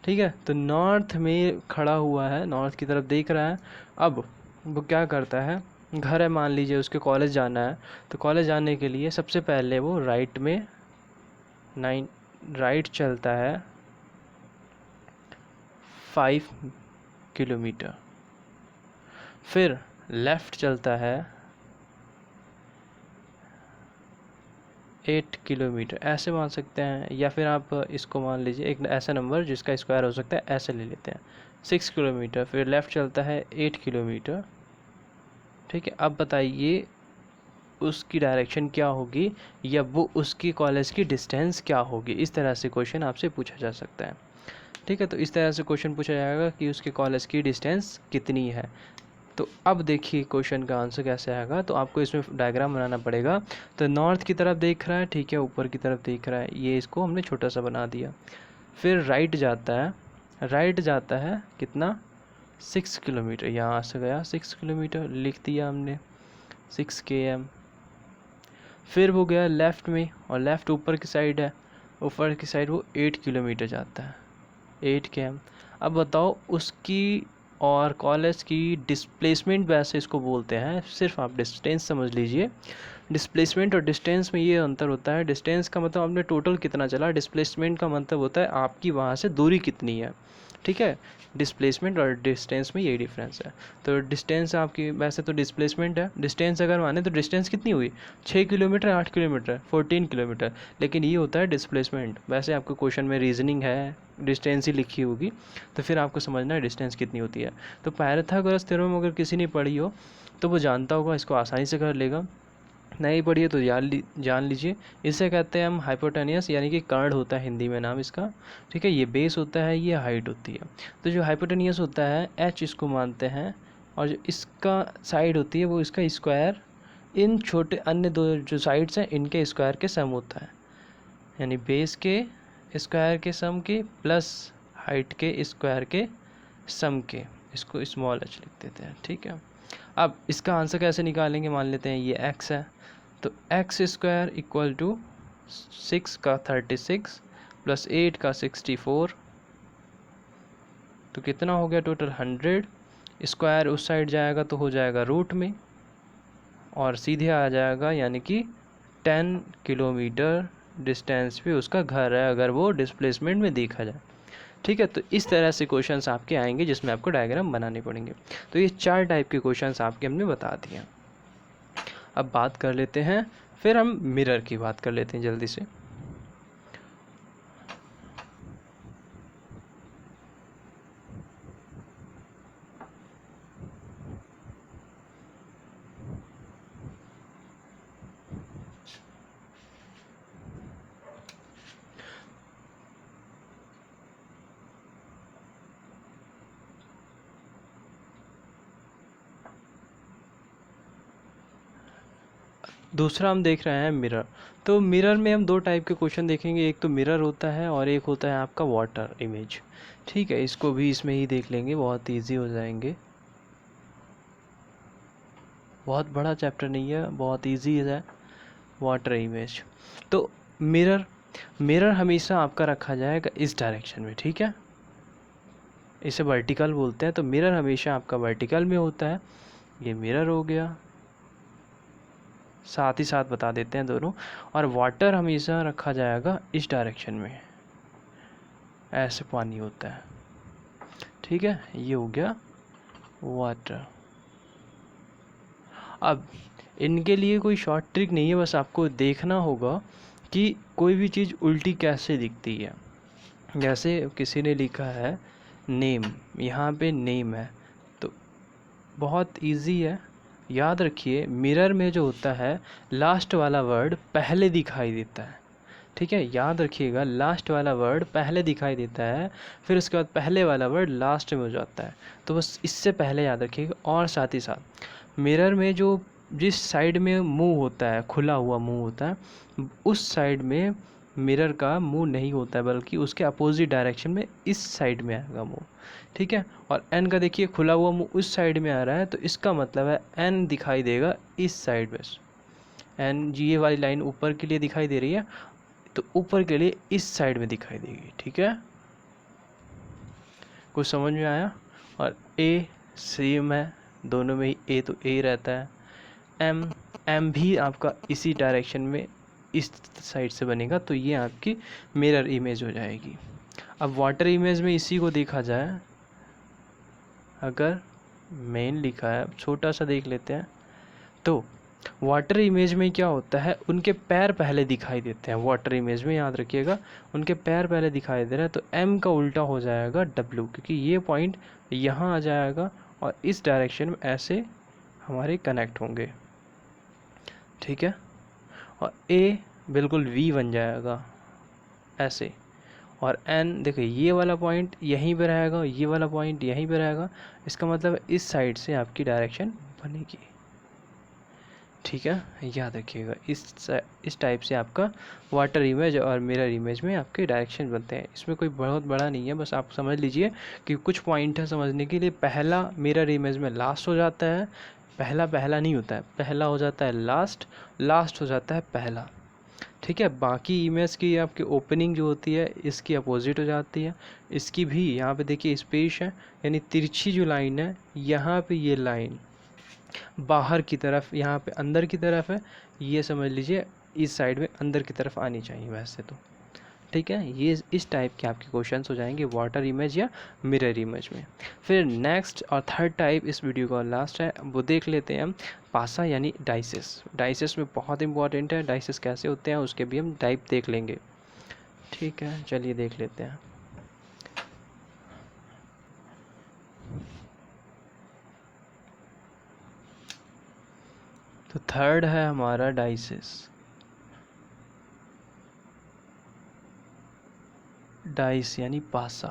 ठीक है। तो नॉर्थ में खड़ा हुआ है, नॉर्थ की तरफ देख रहा है। अब वो क्या करता है, घर है मान लीजिए, उसके कॉलेज जाना है, तो कॉलेज जाने के लिए सबसे पहले वो राइट में राइट चलता है 5 किलोमीटर, फिर लेफ़्ट चलता है 8 किलोमीटर, ऐसे मान सकते हैं। या फिर आप इसको मान लीजिए एक ऐसा नंबर जिसका स्क्वायर हो सकता है, ऐसे ले लेते हैं 6 किलोमीटर, फिर लेफ़्ट चलता है 8 किलोमीटर, ठीक है। अब बताइए उसकी डायरेक्शन क्या होगी, या वो उसकी कॉलेज की डिस्टेंस क्या होगी। इस तरह से क्वेश्चन आपसे पूछा जा सकता है, ठीक है। तो इस तरह से क्वेश्चन पूछा जाएगा कि उसके कॉलेज की डिस्टेंस कितनी है। तो अब देखिए क्वेश्चन का आंसर कैसे आएगा। तो आपको इसमें डायग्राम बनाना पड़ेगा। तो नॉर्थ की तरफ देख रहा है, ठीक है, ऊपर की तरफ देख रहा है, ये इसको हमने छोटा सा बना दिया। फिर राइट जाता है, राइट जाता है कितना, 6 किलोमीटर, यहाँ से गया 6 किलोमीटर, लिख दिया हमने 6 km। फिर वो गया लेफ़्ट में, और लेफ़्ट ऊपर की साइड है, ऊपर की साइड वो 8 किलोमीटर जाता है, 8 km। अब बताओ उसकी और कॉलेज की डिस्प्लेसमेंट, वैसे इसको बोलते हैं, सिर्फ आप डिस्टेंस समझ लीजिए। डिस्प्लेसमेंट और डिस्टेंस में ये अंतर होता है। डिस्टेंस का मतलब आपने टोटल कितना चला, डिस्प्लेसमेंट का मतलब होता है आपकी वहाँ से दूरी कितनी है। ठीक है, डिस्प्लेसमेंट और डिस्टेंस में यही डिफरेंस है। तो डिस्टेंस आपकी वैसे तो डिस्प्लेसमेंट है, डिस्टेंस अगर माने तो डिस्टेंस कितनी हुई, 6 किलोमीटर, 8 किलोमीटर, 14 किलोमीटर, लेकिन ये होता है डिस्प्लेसमेंट। वैसे आपको क्वेश्चन में रीजनिंग है, डिस्टेंस ही लिखी होगी, तो फिर आपको समझना है डिस्टेंस कितनी होती है। तो पाइथागोरस थ्योरम अगर किसी ने पढ़ी हो तो वो जानता होगा, इसको आसानी से कर लेगा। नहीं पढ़िए तो जान लीजिए। इसे कहते हैं हम हाइपोटेनियस, यानी कि कर्ण होता है हिंदी में नाम इसका, ठीक है। ये बेस होता है, ये हाइट होती है। तो जो हाइपोटेनियस होता है एच इसको मानते हैं, और जो इसका साइड होती है वो इसका स्क्वायर इन छोटे अन्य दो जो साइड्स हैं इनके स्क्वायर के सम होता है, यानी बेस के स्क्वायर के सम के प्लस हाइट के स्क्वायर के सम के, इसको स्मॉल एच लिख देते हैं, ठीक है। अब इसका आंसर कैसे निकालेंगे, मान लेते हैं ये x है, तो एक्स स्क्वायर इक्वल टू 6 का 36 प्लस 8 का 64, तो कितना हो गया टोटल 100। स्क्वायर उस साइड जाएगा तो हो जाएगा रूट में, और सीधे आ जाएगा, यानी कि 10 किलोमीटर डिस्टेंस पे उसका घर है अगर वो डिस्प्लेसमेंट में देखा जाए, ठीक है। तो इस तरह से क्वेश्चंस आपके आएंगे जिसमें आपको डायग्राम बनाने पड़ेंगे। तो ये 4 टाइप के क्वेश्चंस आपके हमने बता दिए। अब बात कर लेते हैं, फिर हम मिरर की बात कर लेते हैं जल्दी से। दूसरा हम देख रहे हैं मिरर। तो मिरर में हम 2 टाइप के क्वेश्चन देखेंगे, एक तो मिरर होता है और एक होता है आपका वाटर इमेज, ठीक है। इसको भी इसमें ही देख लेंगे, बहुत इजी हो जाएंगे, बहुत बड़ा चैप्टर नहीं है, बहुत इजी है वाटर इमेज। तो मिरर, मिरर हमेशा आपका रखा जाएगा इस डायरेक्शन में, ठीक है, इसे वर्टिकल बोलते हैं। तो मिरर हमेशा आपका वर्टिकल में होता है, ये मिरर हो गया, साथ ही साथ बता देते हैं दोनों। और वाटर हमेशा रखा जाएगा इस डायरेक्शन में, ऐसे पानी होता है, ठीक है, ये हो गया वाटर। अब इनके लिए कोई शॉर्ट ट्रिक नहीं है, बस आपको देखना होगा कि कोई भी चीज़ उल्टी कैसे दिखती है। जैसे किसी ने लिखा है नेम, यहाँ पे नेम है, तो बहुत इजी है, याद रखिए मिरर में जो होता है लास्ट वाला वर्ड पहले दिखाई देता है, ठीक है, याद रखिएगा लास्ट वाला वर्ड पहले दिखाई देता है, फिर उसके बाद पहले वाला वर्ड लास्ट में हो जाता है, तो बस इससे पहले याद रखिएगा। और साथ ही साथ मिरर में जो जिस साइड में मुंह होता है, खुला हुआ मुंह होता है, उस साइड में मिरर का मुंह नहीं होता है, बल्कि उसके अपोजिट डायरेक्शन में इस साइड में आएगा मुंह, ठीक है। और एन का देखिए खुला हुआ मुंह उस साइड में आ रहा है, तो इसका मतलब है एन दिखाई देगा इस साइड में। एन जी ये वाली लाइन ऊपर के लिए दिखाई दे रही है, तो ऊपर के लिए इस साइड में दिखाई देगी, ठीक है, कुछ समझ में आया। और ए सेम है दोनों में ही, ए तो ए रहता है, एम, एम भी आपका इसी डायरेक्शन में इस साइड से बनेगा, तो ये आपकी मिरर इमेज हो जाएगी। अब वाटर इमेज में इसी को देखा जाए, अगर मेन लिखा है, छोटा सा देख लेते हैं, तो वाटर इमेज में क्या होता है, उनके पैर पहले दिखाई देते हैं। वाटर इमेज में याद रखिएगा उनके पैर पहले दिखाई दे रहा है, तो एम का उल्टा हो जाएगा डब्ल्यू, क्योंकि ये पॉइंट यहाँ आ जाएगा और इस डायरेक्शन में ऐसे हमारे कनेक्ट होंगे, ठीक है। और ए बिल्कुल वी बन जाएगा ऐसे, और एन देखिए ये वाला पॉइंट यहीं पे रहेगा, ये वाला पॉइंट यहीं पे रहेगा, इसका मतलब इस साइड से आपकी डायरेक्शन बनेगी, ठीक है, याद रखिएगा। इस टाइप से आपका वाटर इमेज और मिरर इमेज में आपके डायरेक्शन बनते हैं। इसमें कोई बहुत बड़ा नहीं है, बस आप समझ लीजिए कि कुछ पॉइंट है समझने के लिए। पहला मिरर इमेज में लास्ट हो जाता है, पहला पहला नहीं होता है, पहला हो जाता है लास्ट, लास्ट हो जाता है पहला, ठीक है। बाकी इमेज की आपकी ओपनिंग जो होती है इसकी अपोजिट हो जाती है। इसकी भी यहाँ पे देखिए स्पेस है, यानी तिरछी जो लाइन है यहाँ पे, ये लाइन बाहर की तरफ, यहाँ पे अंदर की तरफ है, ये समझ लीजिए इस साइड में अंदर की तरफ आनी चाहिए वैसे तो, ठीक है, ये इस टाइप के आपके क्वेश्चंस हो जाएंगे वाटर इमेज या मिरर इमेज में। फिर नेक्स्ट और थर्ड टाइप इस वीडियो का लास्ट है, वो देख लेते हैं हम पासा यानी डाइसेस। डाइसेस में बहुत इंपॉर्टेंट है, डाइसेस कैसे होते हैं उसके भी हम टाइप देख लेंगे। ठीक है, चलिए देख लेते हैं। तो थर्ड है हमारा डाइसेस। डाइस यानी पासा।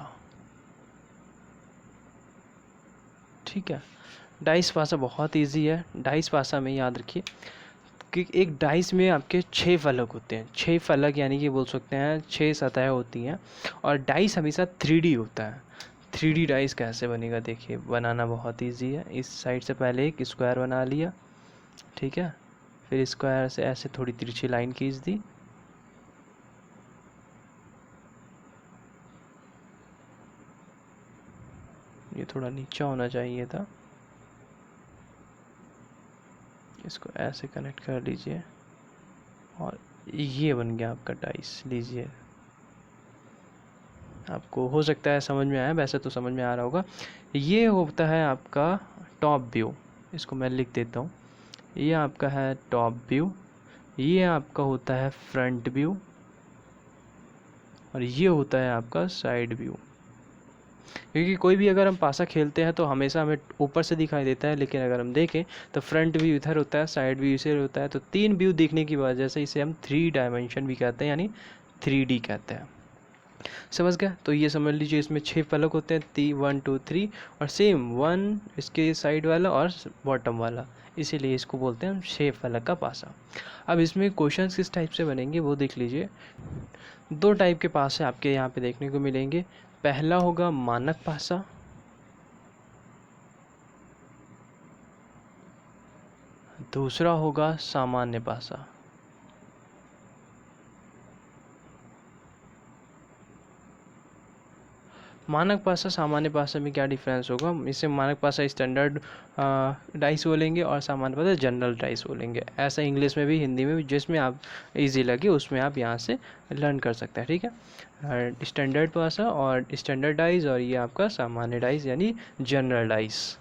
ठीक है, डाइस पासा बहुत इजी है। डाइस पासा में याद रखिए कि एक डाइस में आपके 6 फलक होते हैं। 6 फलक यानी कि बोल सकते हैं 6 सतहें होती हैं, और डाइस हमेशा 3D होता है। 3D डाइस कैसे बनेगा देखिए, बनाना बहुत इजी है। इस साइड से पहले एक स्क्वायर बना लिया, ठीक है, फिर स्क्वायर से ऐसे थोड़ी तिरछी लाइन खींच दी, ये थोड़ा नीचा होना चाहिए था, इसको ऐसे कनेक्ट कर लीजिए और ये बन गया आपका डाइस। लीजिए, आपको हो सकता है समझ में आया, वैसे तो समझ में आ रहा होगा। ये होता है आपका टॉप व्यू, इसको मैं लिख देता हूँ। ये आपका है टॉप व्यू, ये आपका होता है फ्रंट व्यू, और ये होता है आपका साइड व्यू। क्योंकि कोई भी अगर हम पासा खेलते हैं तो हमेशा हमें ऊपर से दिखाई देता है, लेकिन अगर हम देखें तो फ्रंट व्यू इधर होता है, साइड व्यू इधर होता है। तो 3 व्यू दिखने की वजह से इसे हम 3 डायमेंशन भी कहते हैं, यानी 3D कहते हैं। समझ गया? तो ये समझ लीजिए इसमें 6 फलक होते हैं, 1 2 3, और सेम 1 इसके साइड वाला और बॉटम वाला, इसीलिए इसको बोलते हैं हम 6 फलक का पासा। अब इसमें क्वेश्चन किस टाइप से बनेंगे वो देख लीजिए। 2 टाइप के पासे आपके यहाँ पे देखने को मिलेंगे। पहला होगा मानक पासा, दूसरा होगा सामान्य पासा। मानक पासा सामान्य पासा में क्या डिफरेंस होगा? इसे मानक पासा स्टैंडर्ड डाइस बोलेंगे और सामान्य पासा जनरल डाइस बोलेंगे। ऐसा इंग्लिश में भी हिंदी में भी जिसमें आप इजी लगे उसमें आप यहाँ से लर्न कर सकते हैं। ठीक है, स्टैंडर्ड पासा और स्टैंडर्ड डाइस, और ये आपका सामान्य डाइस यानी जनरल डाइस।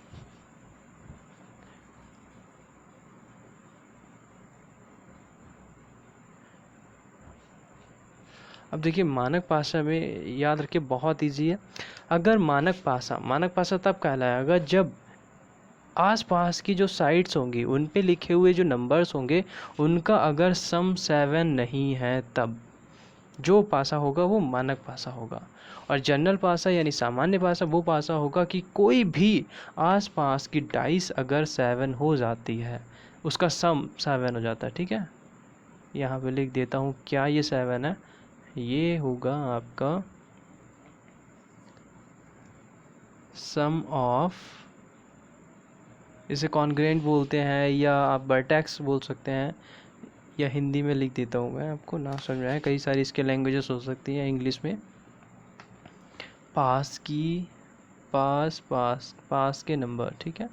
अब देखिए मानक पासा में याद रखिए बहुत इजी है। अगर मानक पासा तब कहलाएगा जब आसपास की जो साइट्स होंगी उन पे लिखे हुए जो नंबर्स होंगे उनका अगर सम 7 नहीं है, तब जो पासा होगा वो मानक पासा होगा। और जनरल पासा यानी सामान्य पासा वो पासा होगा कि कोई भी आसपास की डाइस अगर 7 हो जाती है, उसका सम 7 हो जाता है। ठीक है, यहाँ पे लिख देता हूँ क्या ये 7 है, ये होगा आपका सम ऑफ, इसे कॉन्ग्रेंट बोलते हैं या आप वर्टेक्स बोल सकते हैं, या हिंदी में लिख देता हूँ मैं, आपको ना समझ में आए, कई सारी इसके लैंग्वेजेस हो सकती हैं इंग्लिश में। पास की पास के नंबर, ठीक है,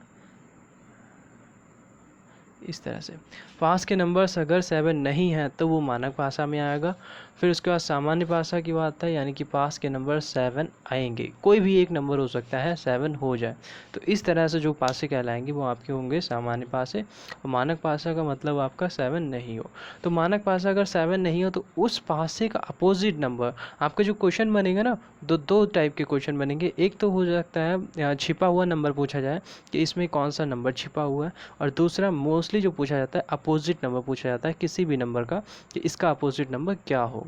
इस तरह से पास के नंबर्स अगर 7 नहीं हैं तो वो मानक पासा में आएगा। फिर उसके बाद सामान्य पासा की बात है, यानी कि पास के नंबर 7 आएंगे, कोई भी एक नंबर हो सकता है 7 हो जाए। तो इस तरह से जो पासे कहलाएंगे वो आपके होंगे सामान्य पासे। और मानक पासा का मतलब आपका 7 नहीं हो। तो मानक पासा अगर 7 नहीं हो तो उस पासे का अपोजिट नंबर, आपका जो क्वेश्चन बनेगा ना, दो टाइप के क्वेश्चन बनेंगे। एक तो हो सकता है छिपा हुआ नंबर पूछा जाए कि इसमें कौन सा नंबर छिपा हुआ है, और दूसरा मोस्टली जो पूछा जाता है अपोजिट नंबर पूछा जाता है किसी भी नंबर का, कि इसका अपोजिट नंबर क्या होगा।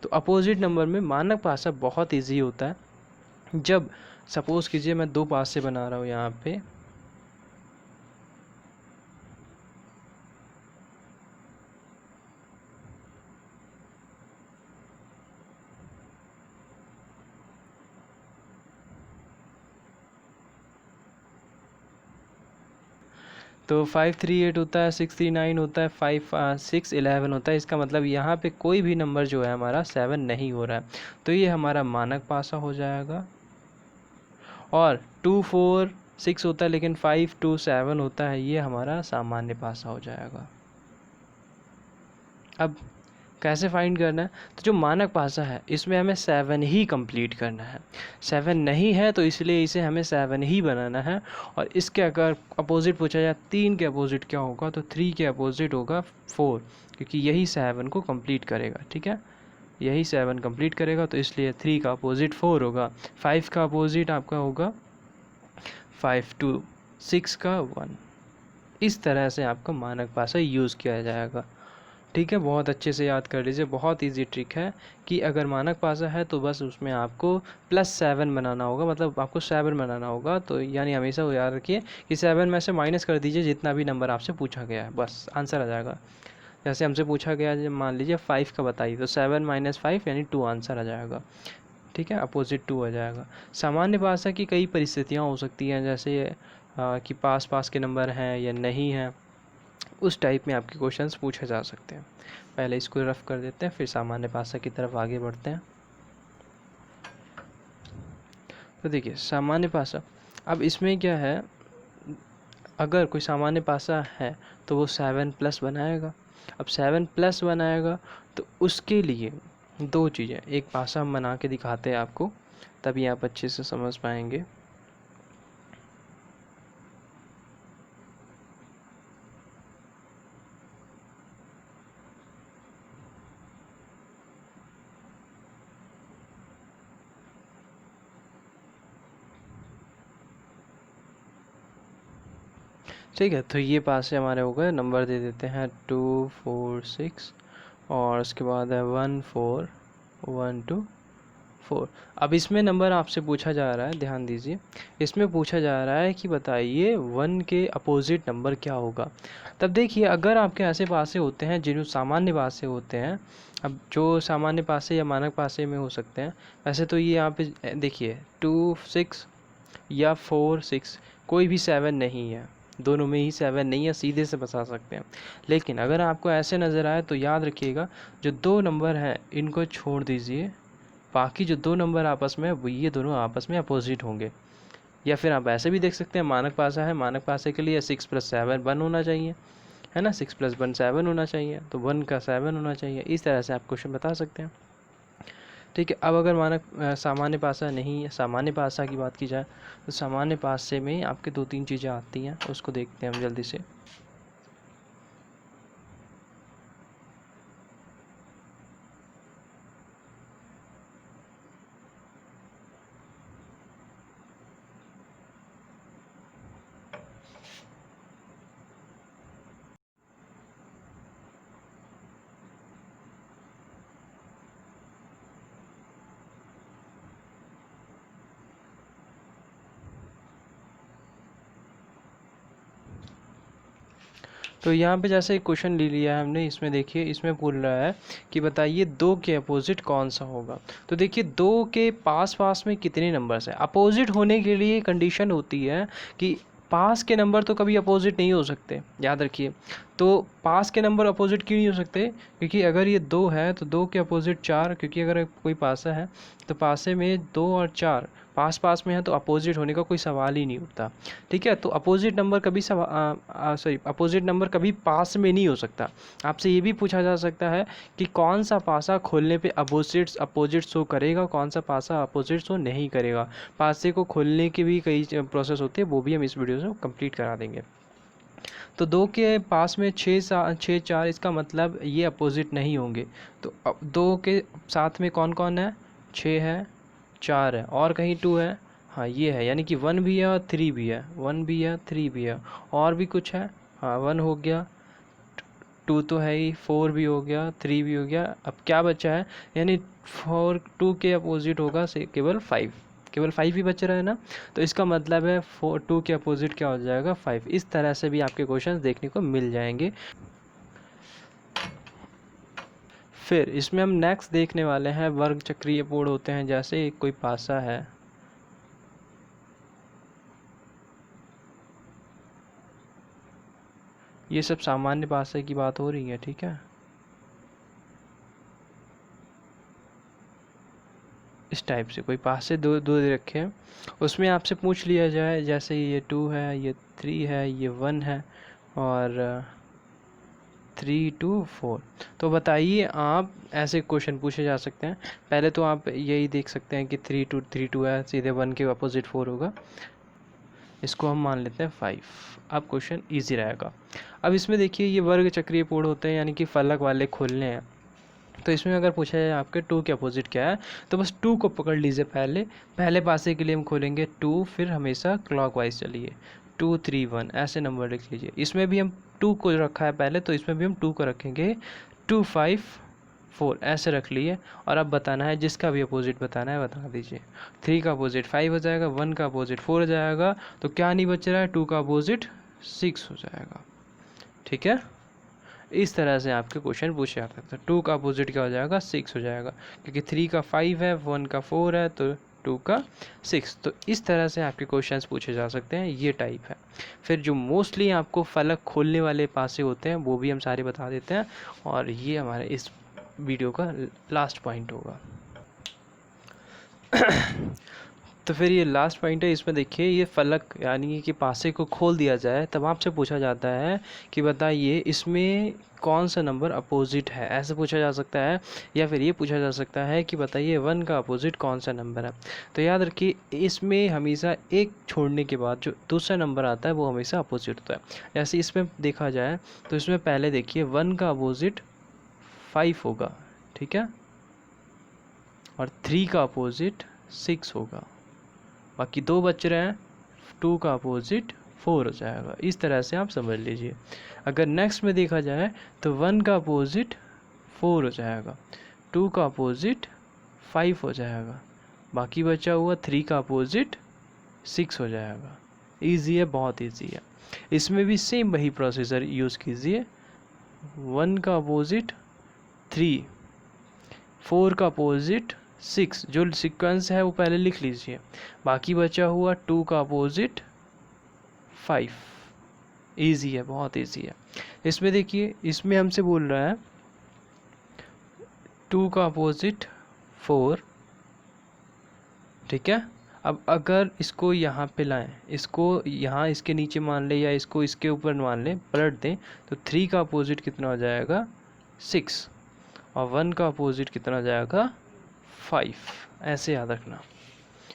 तो अपोजिट नंबर में मानक पासा बहुत इजी होता है। जब सपोज कीजिए मैं 2 पासे बना रहा हूँ यहाँ पे, तो 538 होता है, 639 होता है, 5611 होता है। इसका मतलब यहाँ पे कोई भी नंबर जो है हमारा 7 नहीं हो रहा है, तो ये हमारा मानक पासा हो जाएगा। और 246 होता है लेकिन 527 होता है, ये हमारा सामान्य पासा हो जाएगा। अब कैसे फाइंड करना है? तो जो मानक पासा है इसमें हमें 7 ही कंप्लीट करना है। 7 नहीं है तो इसलिए इसे हमें 7 ही बनाना है। और इसके अगर अपोजिट पूछा जाए 3 के अपोजिट क्या होगा, तो 3 के अपोजिट होगा 4, क्योंकि यही 7 को कंप्लीट करेगा। ठीक है, यही 7 कंप्लीट करेगा, तो इसलिए 3 का अपोजिट 4 होगा। 5 का अपोजिट आपका होगा 5 टू 6 का 1। इस तरह से आपका मानक पासा यूज़ किया जाएगा। ठीक है, बहुत अच्छे से याद कर लीजिए, बहुत इजी ट्रिक है कि अगर मानक पासा है तो बस उसमें आपको +7 बनाना होगा, मतलब आपको 7 बनाना होगा। तो यानी हमेशा वो याद रखिए कि 7 में से माइनस कर दीजिए जितना भी नंबर आपसे पूछा गया है, बस आंसर आ जाएगा। जैसे हमसे पूछा गया है, मान लीजिए 5 का बताइए, तो 7 - 5 यानी 2 आंसर आ जाएगा। ठीक है, अपोजिट 2 आ जाएगा। सामान्य भाषा की कई परिस्थितियाँ हो सकती हैं, जैसे कि पास पास के नंबर हैं या नहीं हैं, उस टाइप में आपके क्वेश्चंस पूछे जा सकते हैं। पहले इसको रफ कर देते हैं, फिर सामान्य भाषा की तरफ आगे बढ़ते हैं। तो देखिए सामान्य भाषा, अब इसमें क्या है, अगर कोई सामान्य भाषा है तो वो 7+ बनाएगा। अब 7+ बनाएगा तो उसके लिए दो चीज़ें, एक भाषा हम बना के दिखाते हैं आपको, तभी आप अच्छे से समझ पाएंगे। ठीक है, तो ये पास से हमारे हो गए, नंबर दे देते हैं 2 4 6 और उसके बाद है 1 4 1 2 4। अब इसमें नंबर आपसे पूछा जा रहा है, ध्यान दीजिए, इसमें पूछा जा रहा है कि बताइए 1 के अपोजिट नंबर क्या होगा। तब देखिए अगर आपके ऐसे पासे होते हैं जिन्हें सामान्य पासे होते हैं, अब जो सामान्य पासे या मानक पासे में हो सकते हैं, वैसे तो ये यहाँ पे देखिए 2 6 या 4 6, कोई भी 7 नहीं है, दोनों में ही 7 नहीं है, सीधे से बता सकते हैं। लेकिन अगर आपको ऐसे नज़र आए तो याद रखिएगा, जो दो नंबर हैं इनको छोड़ दीजिए, बाकी जो दो नंबर आपस में वो ये दोनों आपस में अपोजिट होंगे। या फिर आप ऐसे भी देख सकते हैं, मानक पासा है, मानक पासे के लिए 6 + 7 1 होना चाहिए, है ना, 6 + 1 7 होना चाहिए, तो 1 का 7 होना चाहिए। इस तरह से आप क्वेश्चन बता सकते हैं। ठीक है, अब अगर मानक सामान्य पासा नहीं है, सामान्य पासा की बात की जाए तो सामान्य पासे में आपके 2-3 चीज़ें आती हैं, उसको देखते हैं हम जल्दी से। तो यहाँ पे जैसे एक क्वेश्चन ले लिया है हमने, इसमें देखिए, इसमें बोल रहा है कि बताइए 2 के अपोजिट कौन सा होगा। तो देखिए 2 के पास पास में कितने नंबर्स हैं। अपोजिट होने के लिए कंडीशन होती है कि पास के नंबर तो कभी अपोजिट नहीं हो सकते, याद रखिए। तो पास के नंबर अपोजिट क्यों नहीं हो सकते, क्योंकि अगर ये 2 है तो 2 के अपोजिट 4, क्योंकि अगर कोई पासा है तो पासे में 2 और 4 पास पास में है, तो अपोजिट होने का कोई सवाल ही नहीं उठता। ठीक है, तो अपोजिट नंबर कभी अपोजिट नंबर कभी पास में नहीं हो सकता। आपसे ये भी पूछा जा सकता है कि कौन सा पासा खोलने पे अपोजिट शो करेगा, कौन सा पासा अपोजिट शो नहीं करेगा। पासे को खोलने के भी कई प्रोसेस होते हैं, वो भी हम इस वीडियो से कंप्लीट करा देंगे। तो 2 के पास में 6 4, इसका मतलब ये अपोजिट नहीं होंगे। तो 2 के साथ में कौन कौन है, 6 है, 4 है, और कहीं 2 है, हाँ ये है, यानी कि 1 भी है और 3 भी है, 1 भी है 3 भी है, और भी कुछ है, हाँ 1 हो गया, 2 तो है ही, 4 भी हो गया, 3 भी हो गया, अब क्या बचा है, यानी 2 के अपोजिट होगा से केवल 5, केवल 5 ही बच रहा है ना। तो इसका मतलब है 2 के अपोजिट क्या हो जाएगा, 5। इस तरह से भी आपके क्वेश्चंस देखने को मिल जाएंगे। फिर इसमें हम नेक्स्ट देखने वाले हैं वर्ग चक्रीय पूर्ण होते हैं। जैसे कोई पासा है, ये सब सामान्य पासे की बात हो रही है, ठीक है। इस टाइप से कोई पासे दो दो दे रखे हैं, उसमें आपसे पूछ लिया जाए, जैसे ये 2 है, ये 3 है, ये 1 है और 3 to 4। तो बताइए आप, ऐसे क्वेश्चन पूछे जा सकते हैं। पहले तो आप यही देख सकते हैं कि 3 2 है, सीधे 1 के अपोजिट 4 होगा। इसको हम मान लेते हैं 5। अब क्वेश्चन इजी रहेगा। अब इसमें देखिए ये वर्ग चक्रीय पूर्ण होते हैं, यानी कि फलक वाले खोलने हैं। तो इसमें अगर पूछा जाए आपके 2 के अपोजिट क्या है, तो बस 2 को पकड़ लीजिए। पहले पासे के लिए हम खोलेंगे 2, फिर हमेशा क्लॉकवाइज चलिए 2 3 1 ऐसे नंबर लिख लीजिए। इसमें भी हम 2 को रखा है पहले, तो इसमें भी हम 2 को रखेंगे 2 5 4 ऐसे रख लिए। और अब बताना है, जिसका भी अपोजिट बताना है बता दीजिए। 3 का अपोजिट 5 हो जाएगा, 1 का अपोजिट 4 हो जाएगा, तो क्या नहीं बच रहा है, 2 का अपोजिट 6 हो जाएगा। ठीक है, इस तरह से आपके क्वेश्चन पूछे जा सकते हैं। 2 का अपोजिट क्या हो जाएगा, 6 हो जाएगा, क्योंकि 3 का 5 है, 1 का 4 है, तो 2 का 6। तो इस तरह से आपके क्वेश्चंस पूछे जा सकते हैं, ये टाइप है। फिर जो मोस्टली आपको फलक खोलने वाले पासे होते हैं वो भी हम सारे बता देते हैं, और ये हमारे इस वीडियो का लास्ट पॉइंट होगा। तो फिर ये लास्ट पॉइंट है, इसमें देखिए ये फलक यानी कि पासे को खोल दिया जाए, तब आपसे पूछा जाता है कि बताइए इसमें कौन सा नंबर अपोजिट है, ऐसे पूछा जा सकता है। या फिर ये पूछा जा सकता है कि बताइए 1 का अपोजिट कौन सा नंबर है। तो याद रखिए, इसमें हमेशा एक छोड़ने के बाद जो दूसरा नंबर आता है वो हमेशा अपोजिट होता है। जैसे इसमें देखा जाए तो इसमें पहले देखिए 1 का अपोजिट 5 होगा, ठीक है, और 3 का अपोजिट 6 होगा। बाकी 2 बच रहे हैं, 2 का अपोजिट 4 हो जाएगा। इस तरह से आप समझ लीजिए। अगर नेक्स्ट में देखा जाए तो 1 का अपोजिट 4 हो जाएगा, 2 का अपोजिट 5 हो जाएगा, बाकी बचा हुआ 3 का अपोजिट 6 हो जाएगा। ईजी है, बहुत ईजी है। इसमें भी सेम वही प्रोसीजर यूज़ कीजिए। 1 का अपोजिट 3, 4 का अपोजिट 6, जो सीक्वेंस है वो पहले लिख लीजिए। बाकी बचा हुआ 2 का अपोजिट 5। ईजी है, बहुत ईजी है। इसमें देखिए, इसमें हमसे बोल रहा है 2 का अपोजिट 4, ठीक है। अब अगर इसको यहाँ पे लाएं, इसको यहाँ इसके नीचे मान ले या इसको इसके ऊपर मान ले, पलट दें, तो 3 का अपोजिट कितना हो जाएगा, 6, और 1 का अपोजिट कितना हो जाएगा, 5। ऐसे याद रखना,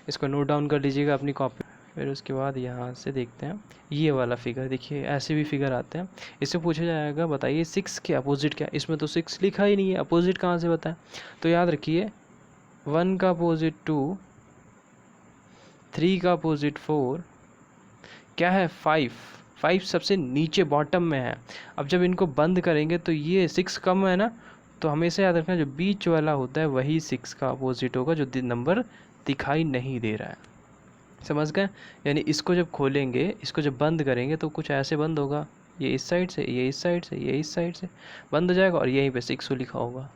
इसको नोट डाउन कर लीजिएगा अपनी कॉपी। फिर उसके बाद यहाँ से देखते हैं ये वाला फिगर। देखिए ऐसे भी फिगर आते हैं। इससे पूछा जाएगा बताइए 6 के अपोजिट क्या। इसमें तो 6 लिखा ही नहीं है, अपोजिट कहाँ से बताएं। तो याद रखिए 1 का अपोजिट 2, 3 का अपोजिट 4, क्या है 5 सबसे नीचे बॉटम में है। अब जब इनको बंद करेंगे तो ये 6 कम है ना, तो हमेशा याद रखना जो बीच वाला होता है वही 6 का अपोजिट होगा, जो नंबर दिखाई नहीं दे रहा है। समझ गए। यानी इसको जब खोलेंगे, इसको जब बंद करेंगे तो कुछ ऐसे बंद होगा, ये इस साइड से, ये इस साइड से, ये इस साइड से बंद हो जाएगा, और यहीं पे 6 लिखा होगा।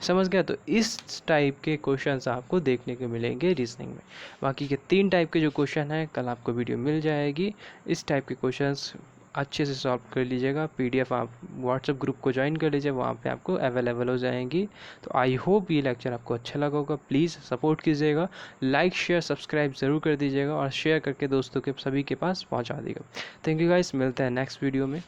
समझ गया। तो इस टाइप के क्वेश्चंस आपको देखने को मिलेंगे रीजनिंग में। बाकी के 3 टाइप के जो क्वेश्चन हैं कल आपको वीडियो मिल जाएगी। इस टाइप के क्वेश्चंस अच्छे से सॉल्व कर लीजिएगा। पीडीएफ आप व्हाट्सएप ग्रुप को ज्वाइन कर लीजिए, वहाँ पे आपको अवेलेबल हो जाएंगी। तो आई होप ये लेक्चर आपको अच्छा लगा होगा। प्लीज़ सपोर्ट कीजिएगा, लाइक शेयर सब्सक्राइब ज़रूर कर दीजिएगा, और शेयर करके दोस्तों के सभी के पास पहुँचा देगा। थैंक यू गाइस, मिलते हैं नेक्स्ट वीडियो में।